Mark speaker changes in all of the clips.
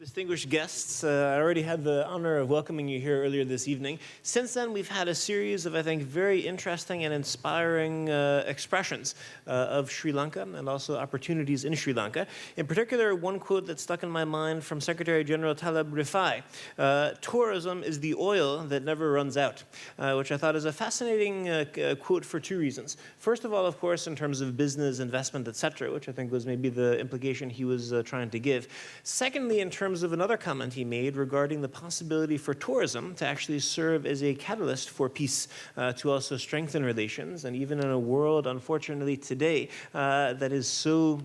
Speaker 1: Distinguished guests, I already had the honor of welcoming you here earlier this evening. Since then, we've had a series of, I think, very interesting and inspiring expressions of Sri Lanka and also opportunities in Sri Lanka. In particular, one quote that stuck in my mind from Secretary General Taleb Rifai, tourism is the oil that never runs out, which I thought is a fascinating quote for two reasons. First of all, of course, in terms of business, investment, etc., which I think was maybe the implication he was trying to give. Secondly, in terms of another comment he made regarding the possibility for tourism to actually serve as a catalyst for peace, to also strengthen relations, and even in a world, unfortunately, today that is so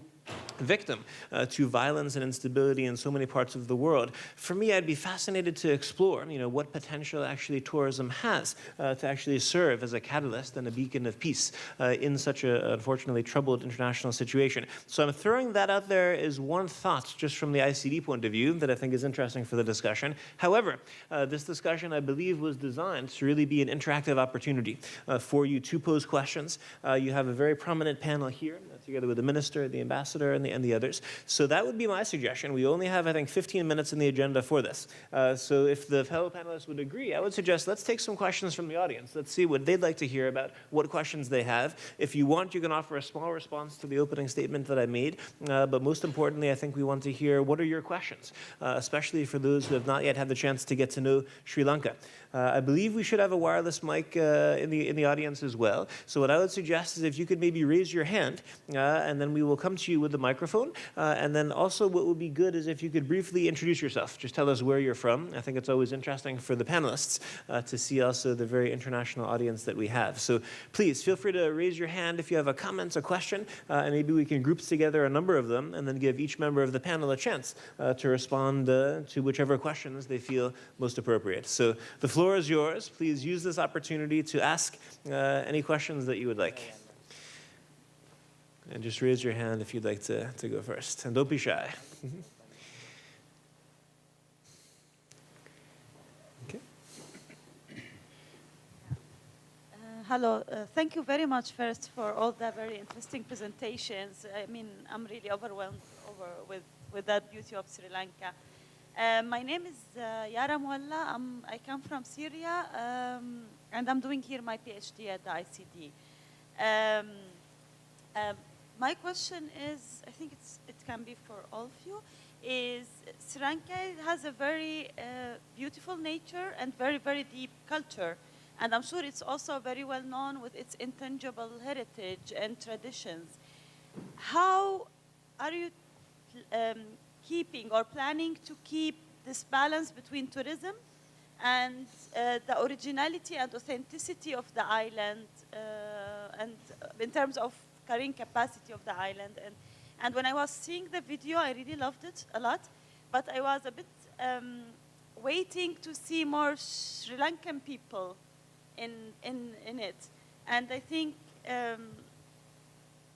Speaker 1: victim to violence and instability in so many parts of the world. For me, I'd be fascinated to explore, what potential actually tourism has to actually serve as a catalyst and a beacon of peace in such a, unfortunately, troubled international situation. So I'm throwing that out there as one thought, just from the ICD point of view, that I think is interesting for the discussion. However, this discussion, I believe, was designed to really be an interactive opportunity for you to pose questions. You have a very prominent panel here, together with the minister, the ambassador, and the others. So that would be my suggestion. We only have, I think, 15 minutes in the agenda for this. So if the fellow panelists would agree, I would suggest let's take some questions from the audience. Let's see what they'd like to hear about, what questions they have. If you want, you can offer a small response to the opening statement that I made. But most importantly, I think we want to hear what are your questions, especially for those who have not yet had the chance to get to know Sri Lanka. I believe we should have a wireless mic in the audience as well. So what I would suggest is if you could maybe raise your hand, and then we will come to you with the microphone. And then also what would be good is if you could briefly introduce yourself. Just tell us where you're from. I think it's always interesting for the panelists to see also the very international audience that we have. So please feel free to raise your hand if you have a comment, a question, and maybe we can group together a number of them and then give each member of the panel a chance to respond to whichever questions they feel most appropriate. So the floor is yours. Please use this opportunity to ask any questions that you would like. And just raise your hand if you'd like to go first. And don't be shy. Okay.
Speaker 2: Hello. Thank you very much first for all the very interesting presentations. I mean, I'm really overwhelmed with that beauty of Sri Lanka. My name is Yara Mualla. I come from Syria, and I'm doing here my PhD at the ICD. My question is, I think it can be for all of you, is Sri Lanka has a very beautiful nature and very, very deep culture. And I'm sure it's also very well known with its intangible heritage and traditions. How are you keeping or planning to keep this balance between tourism and the originality and authenticity of the island, and in terms of carrying capacity of the island? And when I was seeing the video, I really loved it a lot, but I was a bit waiting to see more Sri Lankan people in it. And I think,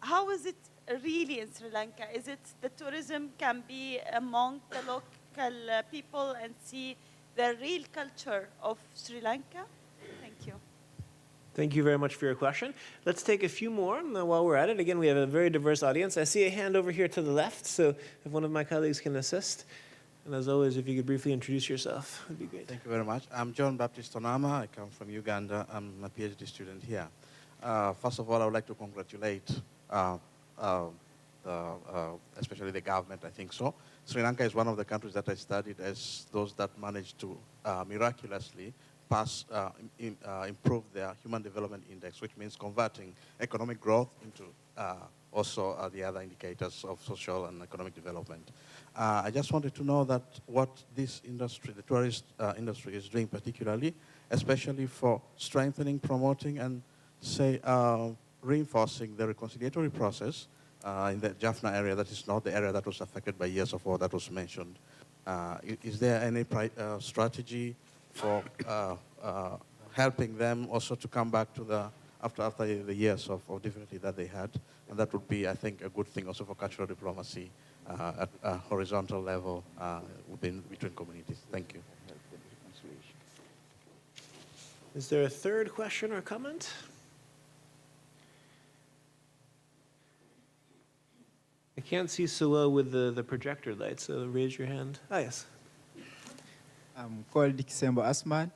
Speaker 2: how is it really in Sri Lanka? Is it the tourism can be among the local people and see the real culture of Sri Lanka? Thank you.
Speaker 1: Thank you very much for your question. Let's take a few more while we're at it. Again, we have a very diverse audience. I see a hand over here to the left, so if one of my colleagues can assist. And as always, if you could briefly introduce yourself, would be great.
Speaker 3: Thank you very much. I'm John Baptist Onama. I come from Uganda. I'm a PhD student here. First of all, I would like to congratulate especially the government, I think so. Sri Lanka is one of the countries that I studied as those that managed to miraculously improve their Human Development Index, which means converting economic growth into also the other indicators of social and economic development. I just wanted to know that what this industry, the tourist industry, is doing particularly, especially for strengthening, promoting, and say reinforcing the reconciliatory process in the Jaffna area, that is not the area that was affected by years of war that was mentioned. Is there any strategy for helping them also to come back to the after the years of difficulty that they had? And that would be, I think, a good thing also for cultural diplomacy at a horizontal level between communities. Thank you.
Speaker 1: Is there a third question or comment? Can't see so well with the projector light, so raise your hand. Ah, yes.
Speaker 4: I'm called Kisembo Asman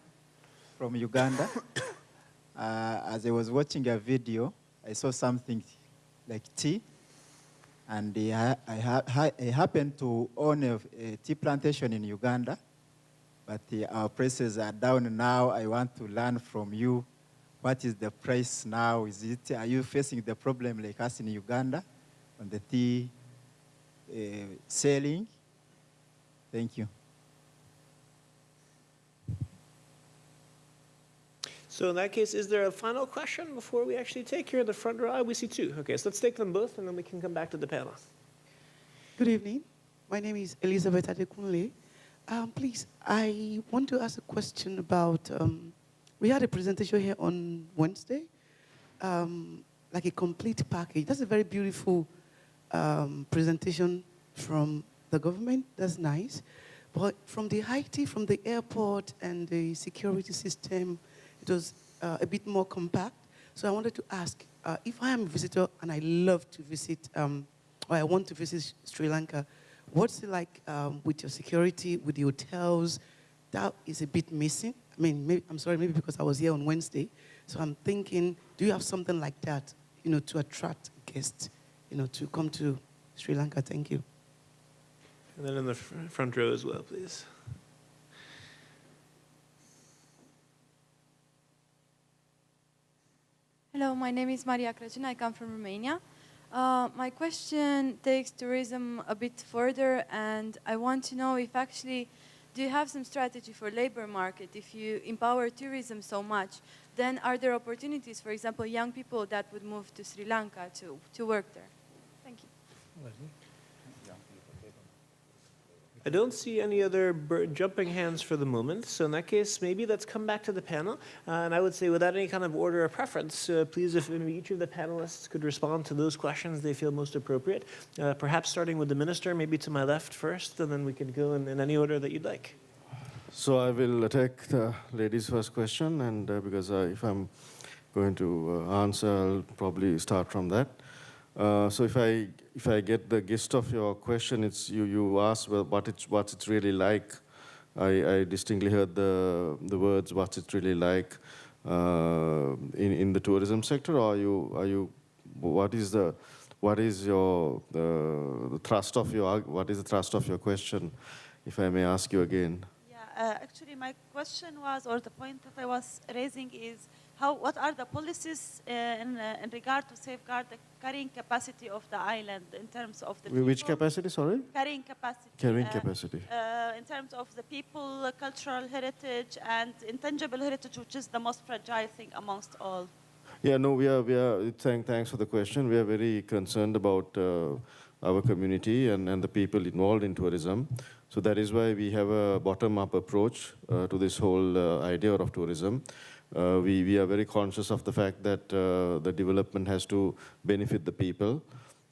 Speaker 4: from Uganda. As I was watching a video, I saw something like tea, and I happened to own a tea plantation in Uganda, but our prices are down now. I want to learn from you, what is the price now? Are you facing the problem like us in Uganda on the tea selling? Thank you.
Speaker 1: So in that case, is there a final question before we actually take here in the front row? We see two. Okay, so let's take them both, and then we can come back to the panel.
Speaker 5: Good evening. My name is Elizabeth Adekunle. Please, I want to ask a question about, we had a presentation here on Wednesday, like a complete package. That's a very beautiful presentation from the government. That's nice. But from the IT, from the airport and the security system, it was a bit more compact. So I wanted to ask, if I am a visitor and I love to visit, or I want to visit Sri Lanka, what's it like with your security, with the hotels? That is a bit missing. I mean, maybe, I'm sorry, maybe because I was here on Wednesday. So I'm thinking, do you have something like that, to attract guests, to come to Sri Lanka? Thank you.
Speaker 1: And then in the front row as well, please.
Speaker 6: Hello, my name is Maria Crăciun. I come from Romania. My question takes tourism a bit further, and I want to know if actually, do you have some strategy for labor market? If you empower tourism so much, then are there opportunities, for example, young people that would move to Sri Lanka to work there? Thank you.
Speaker 1: I don't see any other jumping hands for the moment, so in that case, maybe let's come back to the panel. And I would say, without any kind of order or preference, please, if maybe each of the panelists could respond to those questions they feel most appropriate. Perhaps starting with the minister, maybe to my left first, and then we can go in any order that you'd like.
Speaker 7: So I will take the ladies' first question, and because if I'm going to answer, I'll probably start from that. So if I get the gist of your question, it's you asked, well, what's it really like. I distinctly heard the words "what's it really like" in the tourism sector. Or what is the thrust of your question, if I may ask you again?
Speaker 2: Yeah, actually, my question was, or the point that I was raising is, what are the policies in regard to safeguard the carrying capacity of the island in terms of the people?
Speaker 7: Which capacity, sorry?
Speaker 2: Carrying capacity.
Speaker 7: Carrying capacity.
Speaker 2: In terms of the people, cultural heritage, and intangible heritage, which is the most fragile thing amongst all.
Speaker 7: Yeah, no, we are. Thanks for the question. We are very concerned about our community and the people involved in tourism. So that is why we have a bottom-up approach to this whole idea of tourism. We are very conscious of the fact that the development has to benefit the people.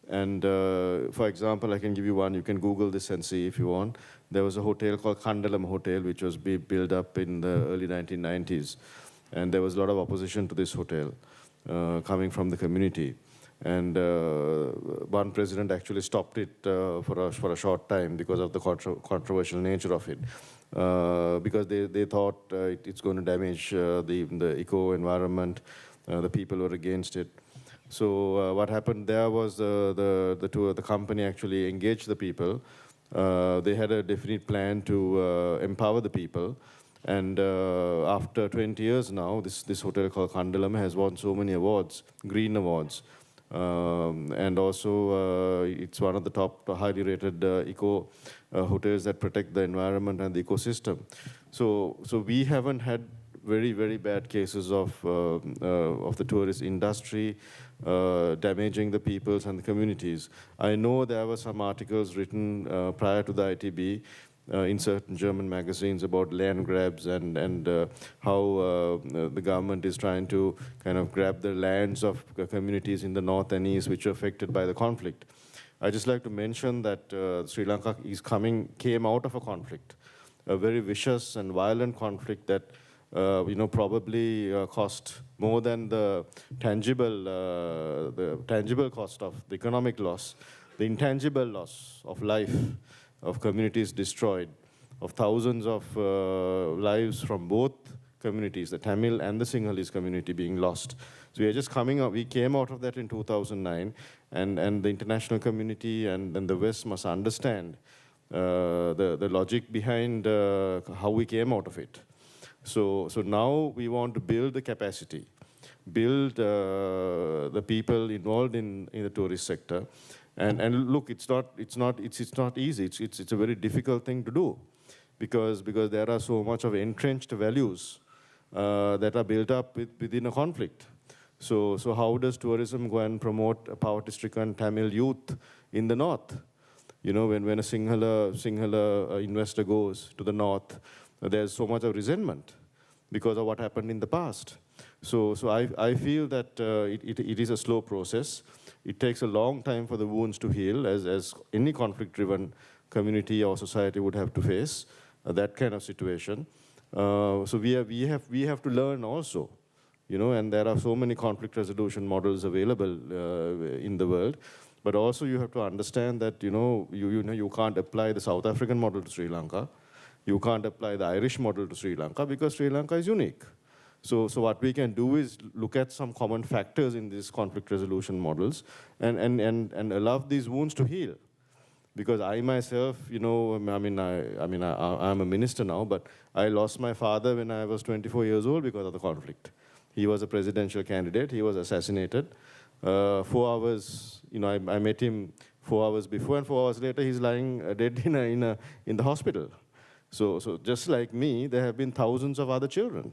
Speaker 7: And for example, I can give you one. You can Google this and see if you want. There was a hotel called Kandalam Hotel, which was built up in the early 1990s. And there was a lot of opposition to this hotel coming from the community. And one president actually stopped it for a short time because of the controversial nature of it. Because they thought it's going to damage the eco-environment. The people were against it. So what happened there was the company actually engaged the people. They had a definite plan to empower the people. And after 20 years now, this hotel called Kandalam has won so many awards, green awards. And also, it's one of the top highly rated eco hotels that protect the environment and the ecosystem. So we haven't had very, very bad cases of the tourist industry damaging the peoples and the communities. I know there were some articles written prior to the ITB in certain German magazines about land grabs and how the government is trying to kind of grab the lands of communities in the north and east which are affected by the conflict. I'd just like to mention that Sri Lanka came out of a conflict, a very vicious and violent conflict that probably cost more than the tangible cost of the economic loss. the intangible loss of life, of communities destroyed, of thousands of lives from both communities, the Tamil and the Sinhalese community being lost. So we are just coming up, we came out of that in 2009, and the international community and the West must understand the logic behind how we came out of it. So now we want to build the capacity, build the people involved in the tourist sector. And look, it's not easy. It's a very difficult thing to do, because there are so much of entrenched values that are built up within a conflict. So how does tourism go and promote poverty-stricken Tamil youth in the north? You know, when a Sinhala investor goes to the north, there's so much of resentment because of what happened in the past. So I feel that it is a slow process. It takes a long time for the wounds to heal, as any conflict-driven community or society would have to face that kind of situation. So we have to learn also, you know, and there are so many conflict resolution models available in the world. But also you have to understand that, you know, you can't apply the South African model to Sri Lanka. You can't apply the Irish model to Sri Lanka, because Sri Lanka is unique. So what we can do is look at some common factors in these conflict resolution models and allow these wounds to heal. Because I myself, you know, I'm a minister now, but I lost my father when I was 24 years old because of the conflict. He was a presidential candidate. He was assassinated. 4 hours, you know, I met him 4 hours before, and 4 hours later he's lying dead in the hospital. So just like me, there have been thousands of other children.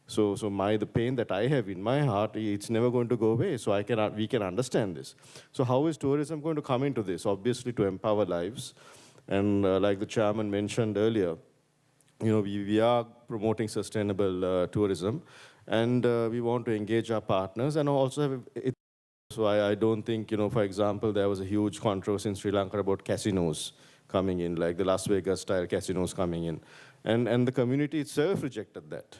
Speaker 7: So the pain that I have in my heart, it's never going to go away. So we can understand this. So how is tourism going to come into this? Obviously to empower lives. And like the chairman mentioned earlier, you know, we are promoting sustainable tourism, and we want to engage our partners and also have it. So I don't think, you know, for example, there was a huge controversy in Sri Lanka about casinos coming in, like the Las Vegas style casinos coming in. And the community itself rejected that.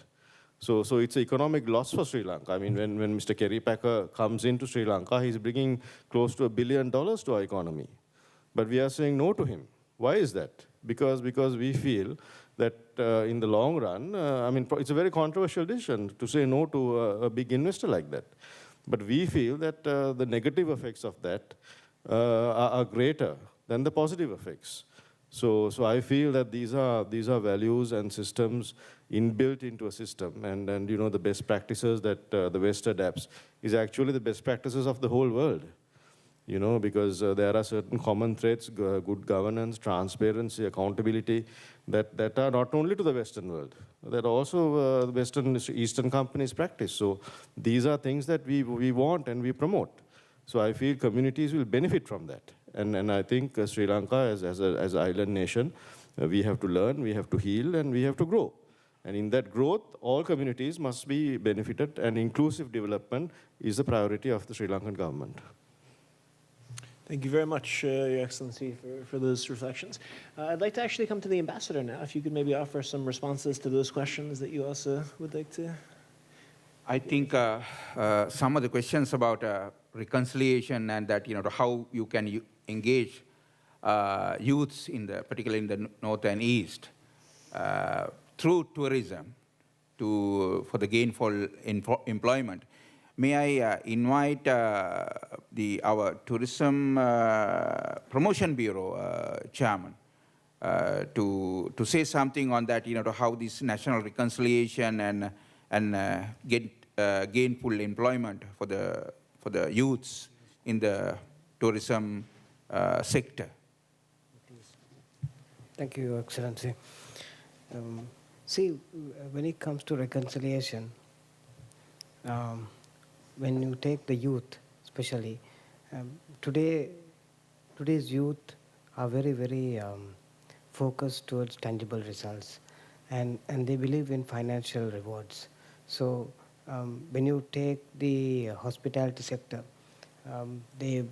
Speaker 7: So it's an economic loss for Sri Lanka. I mean, when Mr. Kerry Packer comes into Sri Lanka, he's bringing close to $1 billion to our economy. But we are saying no to him. Why is that? Because we feel that in the long run, I mean, it's a very controversial decision to say no to a big investor like that. But we feel that the negative effects of that are greater than the positive effects. So I feel that these are values and systems inbuilt into a system, and you know, the best practices that the West adapts is actually the best practices of the whole world. You know, because there are certain common threads, good governance, transparency, accountability, that are not only to the Western world, that also the Western, Eastern companies practice. So these are things that we want and we promote. So I feel communities will benefit from that. And I think Sri Lanka, as an island nation, we have to learn, we have to heal, and we have to grow. And in that growth, all communities must be benefited, and inclusive development is the priority of the Sri Lankan government.
Speaker 1: Thank you very much, Your Excellency, for those reflections. I'd like to actually come to the ambassador now, if you could maybe offer some responses to those questions that you also would like to.
Speaker 8: I think some of the questions about reconciliation and that, you know, how you can engage youths particularly in the north and east through tourism for the gainful employment. May I invite our Tourism Promotion Bureau chairman to say something on that, you know, to how this national reconciliation and gainful employment for the youths in the tourism sector.
Speaker 9: Thank you, Your Excellency. See, when it comes to reconciliation, when you take the youth, especially, today's youth are very, very focused towards tangible results, and they believe in financial rewards. So when you take the hospitality sector, they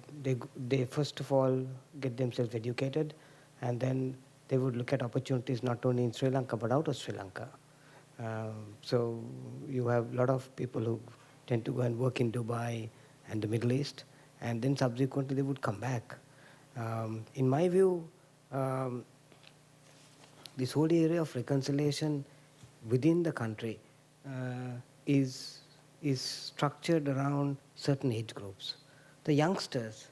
Speaker 9: first of all get themselves educated, and then they would look at opportunities not only in Sri Lanka but out of Sri Lanka. So you have a lot of people who tend to go and work in Dubai and the Middle East, and then subsequently they would come back. In my view, this whole area of reconciliation within the country is structured around certain age groups. The youngsters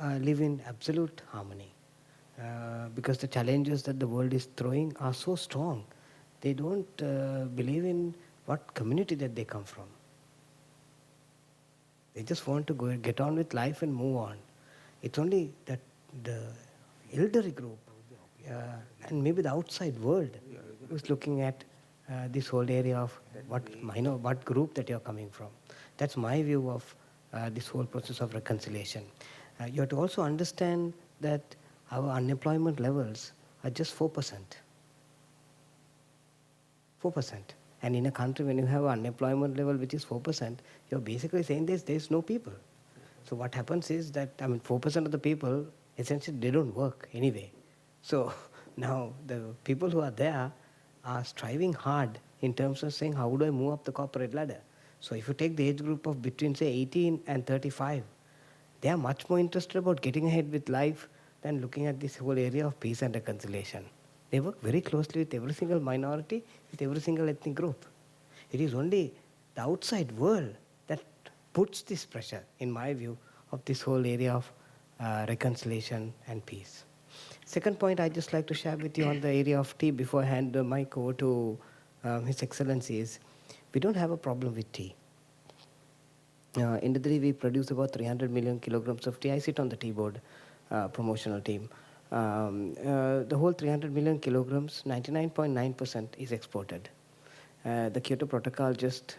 Speaker 9: live in absolute harmony because the challenges that the world is throwing are so strong. They don't believe in what community that they come from. They just want to go get on with life and move on. It's only that the elderly group and maybe the outside world who's looking at this whole area of what group that you're coming from. That's my view of this whole process of reconciliation. You have to also understand that our unemployment levels are just 4%. 4%. And in a country when you have an unemployment level which is 4%, you're basically saying there's no people. So what happens is that, 4% of the people, essentially they don't work anyway. So now the people who are there are striving hard in terms of saying, how do I move up the corporate ladder? So if you take the age group of between, say, 18 and 35, they are much more interested about getting ahead with life than looking at this whole area of peace and reconciliation. They work very closely with every single minority, with every single ethnic group. It is only the outside world that puts this pressure, in my view, of this whole area of reconciliation and peace. Second point I'd just like to share with you on the area of tea before I hand the mic over to His Excellency is, we don't have a problem with tea. In the we produce about 300 million kilograms of tea. I sit on the tea board promotional team. The whole 300 million kilograms, 99.9% is exported. The Kyoto Protocol just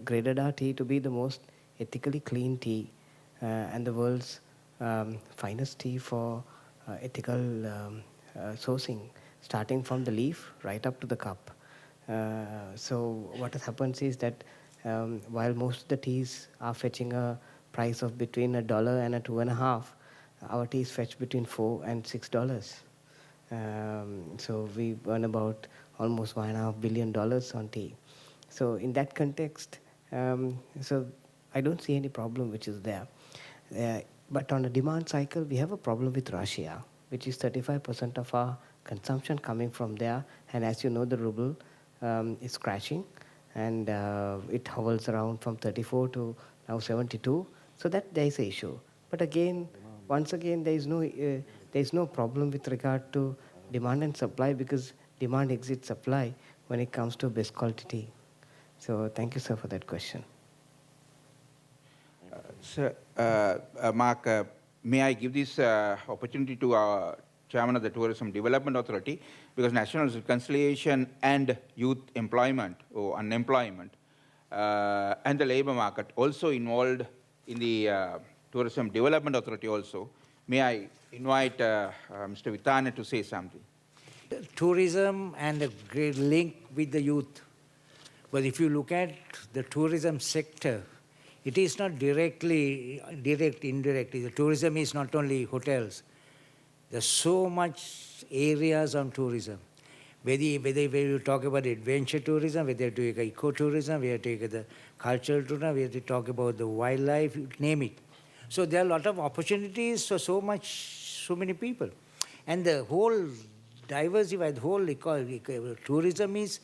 Speaker 9: graded our tea to be the most ethically clean tea and the world's finest tea for ethical sourcing, starting from the leaf right up to the cup. So what happens is that while most of the teas are fetching a price of between $1 and $2.50, our tea is fetched between $4 and $6. So we earn about almost $1.5 billion on tea. So in that context, so I don't see any problem which is there. But on the demand cycle, we have a problem with Russia, which is 35% of our consumption coming from there. And as you know, the ruble is crashing, and it hovers around from 34 to now 72. So that there is an issue. But again, once again, there is no problem with regard to demand and supply, because demand exceeds supply when it comes to best quality tea. So thank you, sir, for that question.
Speaker 8: Sir, Mark, may I give this opportunity to our Chairman of the Tourism Development Authority, because national reconciliation and youth employment or unemployment and the labor market also involved in the Tourism Development Authority also. May I invite Mr. Withana to say something?
Speaker 10: Tourism and a great link with the youth. But if you look at the tourism sector, it is not direct, indirect. The tourism is not only hotels. There's so much areas on tourism. Whether you talk about adventure tourism, whether you take ecotourism, whether you take the cultural tourism, whether you talk about the wildlife, you name it. So there are a lot of opportunities for so many people. And the whole diversified, the whole tourism is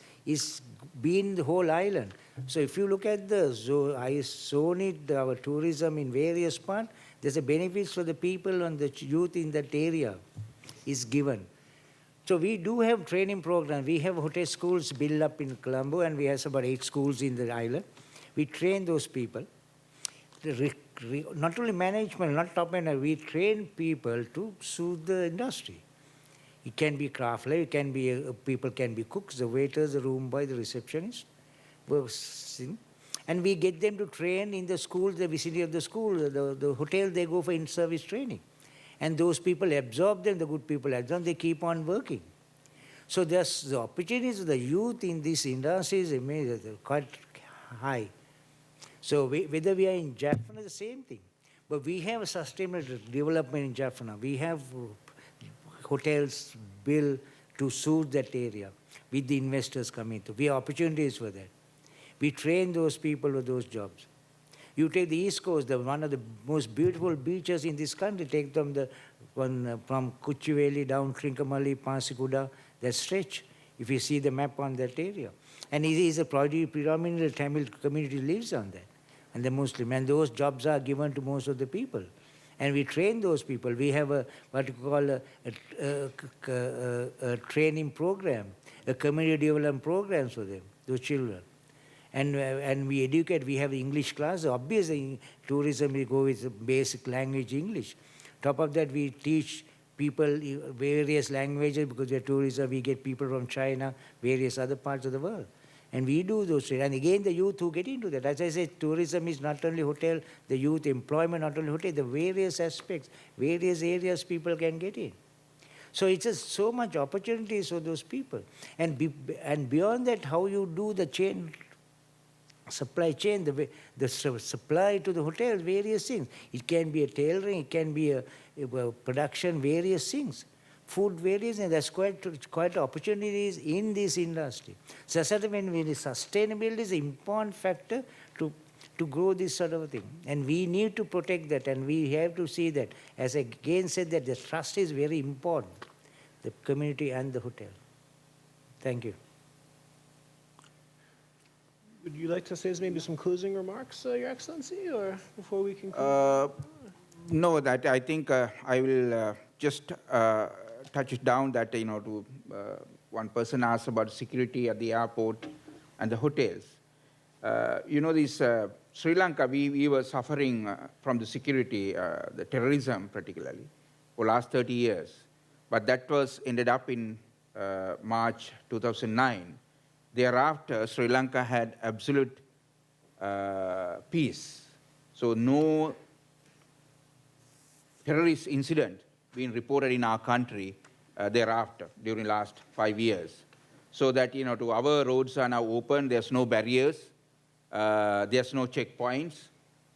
Speaker 10: been the whole island. So if you look at our tourism in various parts, there's a benefits for the people and the youth in that area is given. So we do have training programs. We have hotel schools built up in Colombo, and we have about 8 schools in the island. We train those people. Not only management, not top management, we train people to suit the industry. It can be craft labor, it can be people can be cooks, the waiters, the room boy, the receptionist. And we get them to train in the school, the vicinity of the school, the hotel, they go for in-service training. And those people absorb them, the good people absorb them, they keep on working. So there's the opportunities of the youth in this industry is quite high. So whether we are in Jaffna, the same thing. But we have a sustainable development in Jaffna. We have hotels built to suit that area with the investors coming through. We have opportunities for that. We train those people for those jobs. You take the East Coast, one of the most beautiful beaches in this country, take them the from Kuchiveli down Trincomalee, Pasikuda, that stretch, if you see the map on that area. And it is a predominantly Tamil community lives on that, and the Muslim. And those jobs are given to most of the people. And we train those people. We have what you call a training program, a community development program for them, those children. And we educate, we have English class. Obviously, tourism, we go with basic language English. Top of that, we teach people various languages because we are tourism. We get people from China, various other parts of the world. And we do those things. And again, the youth who get into that. As I said, tourism is not only hotel, the youth employment, not only hotel, the various aspects, various areas people can get in. So it's just so much opportunities for those people. And beyond that, how you do the chain, supply chain, the supply to the hotel, various things. It can be a tailoring, it can be a production, various things. Food, various, and there's quite opportunities in this industry. So certainly, sustainability is an important factor to grow this sort of a thing. And we need to protect that, and we have to see that. As I again said, that the trust is very important, the community and the hotel. Thank you.
Speaker 1: Would you like to say maybe some closing remarks, Your Excellency, or before we conclude?
Speaker 8: No, that I think I will just touch it down that, one person asked about security at the airport and the hotels. Sri Lanka, we were suffering from the security, the terrorism particularly, for last 30 years. But that was ended up in March 2009. Thereafter, Sri Lanka had absolute peace. So no terrorist incident being reported in our country thereafter, during the last 5 years. So that, to our roads are now open, there's no barriers, there's no checkpoints,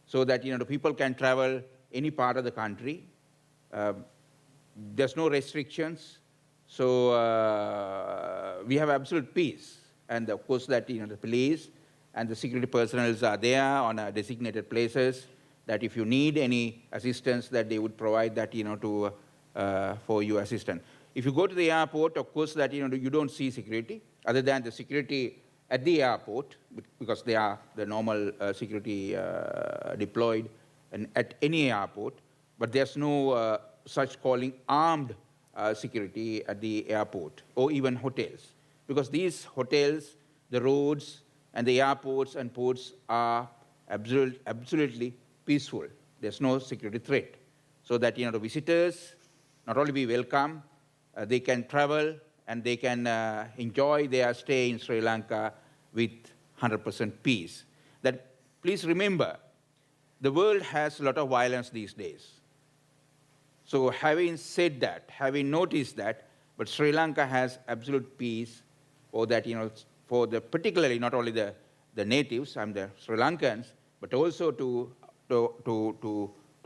Speaker 8: so that, the people can travel any part of the country. There's no restrictions, so we have absolute peace. And of course that, the police and the security personnel are there on designated places, that if you need any assistance, that they would provide that, for your assistance. If you go to the airport, of course that, you don't see security, other than the security at the airport, because they are the normal security deployed and at any airport, but there's no such calling armed security at the airport or even hotels. Because these hotels, the roads, and the airports and ports are absolutely peaceful. There's no security threat. So that, the visitors not only be welcome, they can travel and they can enjoy their stay in Sri Lanka with 100% peace. That, please remember, the world has a lot of violence these days. So having said that, having noticed that, but Sri Lanka has absolute peace for that, for the particularly not only the natives, the Sri Lankans, but also to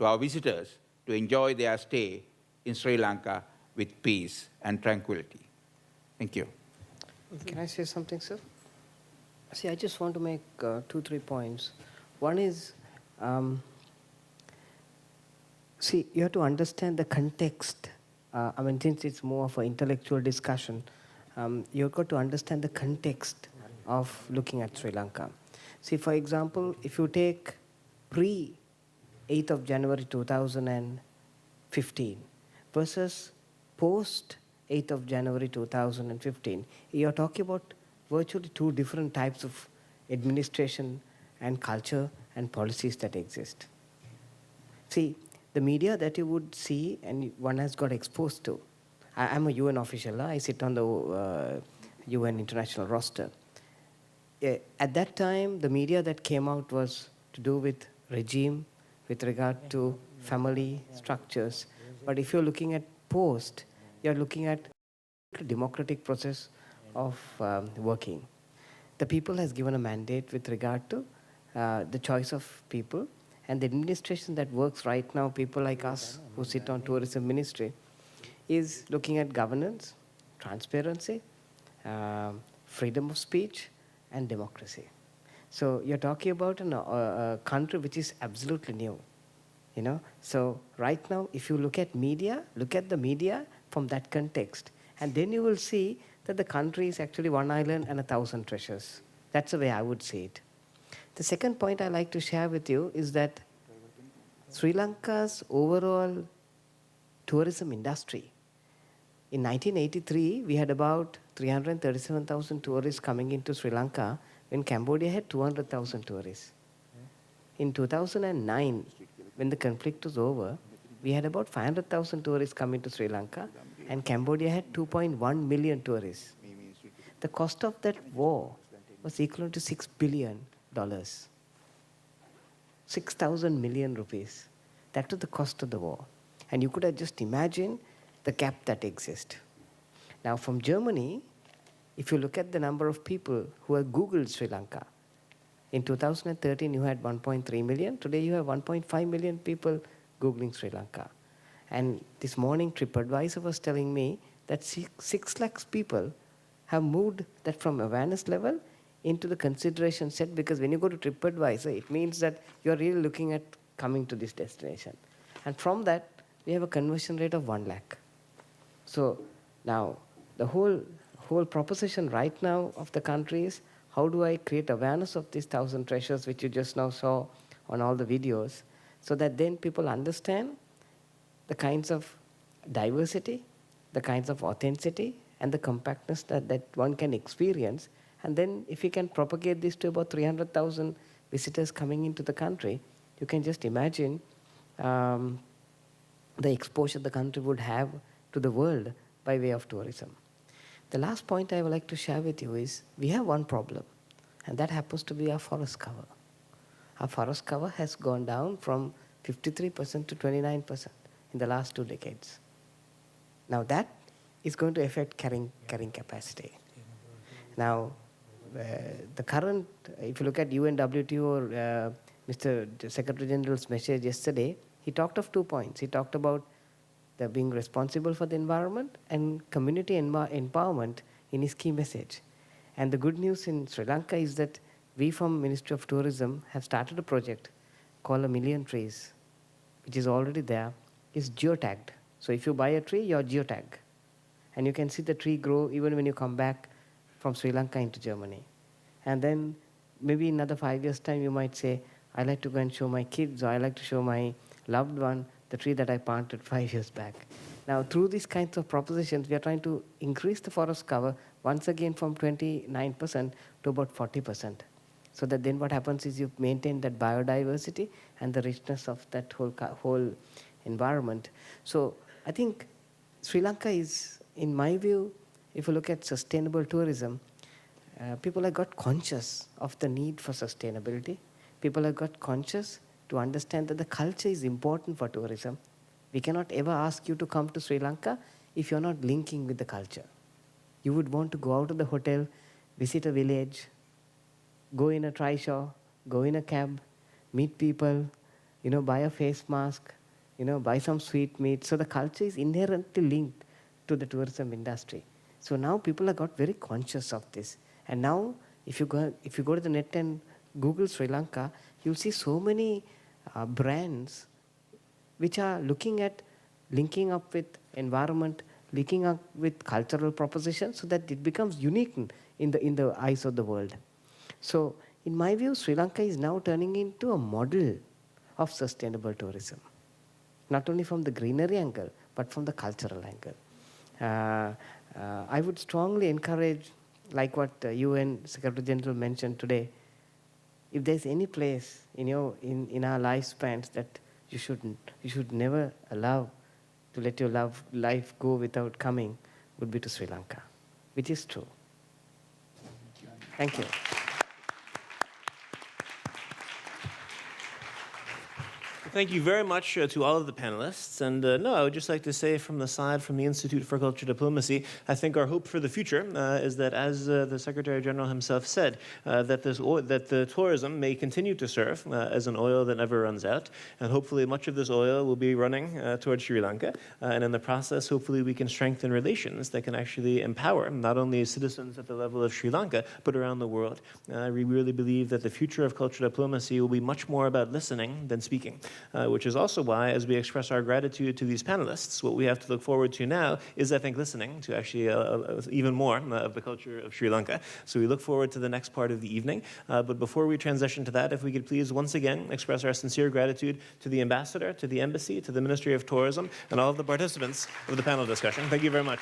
Speaker 8: our visitors to enjoy their stay in Sri Lanka with peace and tranquility. Thank you.
Speaker 9: Can I say something, sir? See, I just want to make 2-3 points. One is, see, you have to understand the context. Since it's more of an intellectual discussion, you've got to understand the context of looking at Sri Lanka. See, for example, if you take pre-8th of January 2015 versus post-8th of January 2015, you're talking about virtually two different types of administration and culture and policies that exist. See, the media that you would see and one has got exposed to, I'm a UN official, I sit on the UN international roster. At that time, the media that came out was to do with regime, with regard to family structures. But if you're looking at post, you're looking at democratic process of working. The people has given a mandate with regard to the choice of people, and the administration that works right now, people like us who sit on tourism ministry, is looking at governance, transparency, freedom of speech, and democracy. So you're talking about a country which is absolutely new. You know, so right now, if you look at media, look at the media from that context, and then you will see that the country is actually one island and 1,000 treasures. That's the way I would see it. The second point I like to share with you is that Sri Lanka's overall tourism industry, in 1983, we had about 337,000 tourists coming into Sri Lanka when Cambodia had 200,000 tourists. In 2009, when the conflict was over, we had about 500,000 tourists coming to Sri Lanka, and Cambodia had 2.1 million tourists. The cost of that war was equivalent to $6 billion. 6,000 million rupees. That was the cost of the war. And you could have just imagined the gap that exists. Now from Germany, if you look at the number of people who have Googled Sri Lanka, in 2013 you had 1.3 million. Today you have 1.5 million people Googling Sri Lanka. And this morning TripAdvisor was telling me that 6 lakhs people have moved that from awareness level into the consideration set, because when you go to TripAdvisor, it means that you're really looking at coming to this destination. And from that, we have a conversion rate of 1 lakh. So now, the whole proposition right now of the country is, how do I create awareness of these 1,000 treasures, which you just now saw on all the videos, so that then people understand the kinds of diversity, the kinds of authenticity, and the compactness that one can experience. And then if you can propagate this to about 300,000 visitors coming into the country, you can just imagine the exposure the country would have to the world by way of tourism. The last point I would like to share with you is, we have one problem, and that happens to be our forest cover. Our forest cover has gone down from 53% to 29% in the last 2 decades. Now that is going to affect carrying capacity. Now, the current, if you look at UNWTO or Mr. Secretary General's message yesterday, he talked of 2 points. He talked about the being responsible for the environment and community empowerment in his key message. And the good news in Sri Lanka is that we from Ministry of Tourism have started a project called 1,000,000 Trees, which is already there. It's geotagged. So if you buy a tree, you're geotagged. And you can see the tree grow even when you come back from Sri Lanka into Germany. And then maybe in another 5 years' time, you might say, I like to go and show my kids, or I like to show my loved one the tree that I planted 5 years back. Now, through these kinds of propositions, we are trying to increase the forest cover once again from 29% to about 40%. So that then what happens is you maintain that biodiversity and the richness of that whole environment. So I think Sri Lanka is, in my view, if you look at sustainable tourism, people have got conscious of the need for sustainability. People have got conscious to understand that the culture is important for tourism. We cannot ever ask you to come to Sri Lanka if you're not linking with the culture. You would want to go out of the hotel, visit a village, go in a trishaw, go in a cab, meet people, buy a face mask, buy some sweet meat. So the culture is inherently linked to the tourism industry. So now people have got very conscious of this. And now, if you go to the net and Google Sri Lanka, you'll see so many brands which are looking at linking up with environment, linking up with cultural propositions, so that it becomes unique in the eyes of the world. So, in my view, Sri Lanka is now turning into a model of sustainable tourism, not only from the greenery angle, but from the cultural angle. I would strongly encourage, like what UN Secretary General mentioned today, if there's any place in our lifespans that you should never allow to let your life go without coming, would be to Sri Lanka, which is true. Thank you.
Speaker 1: Thank you very much to all of the panelists. And I would just like to say from the Institute for Culture Diplomacy, I think our hope for the future is that, as the Secretary General himself said, that the tourism may continue to serve as an oil that never runs out. And hopefully much of this oil will be running towards Sri Lanka. And in the process, hopefully we can strengthen relations that can actually empower not only citizens at the level of Sri Lanka, but around the world. We really believe that the future of culture diplomacy will be much more about listening than speaking. which is also why, as we express our gratitude to these panelists, what we have to look forward to now is, I think, listening to actually even more of the culture of Sri Lanka. So we look forward to the next part of the evening. But before we transition to that, if we could please once again express our sincere gratitude to the ambassador, to the embassy, to the Ministry of Tourism, and all of the participants of the panel discussion. Thank you very much.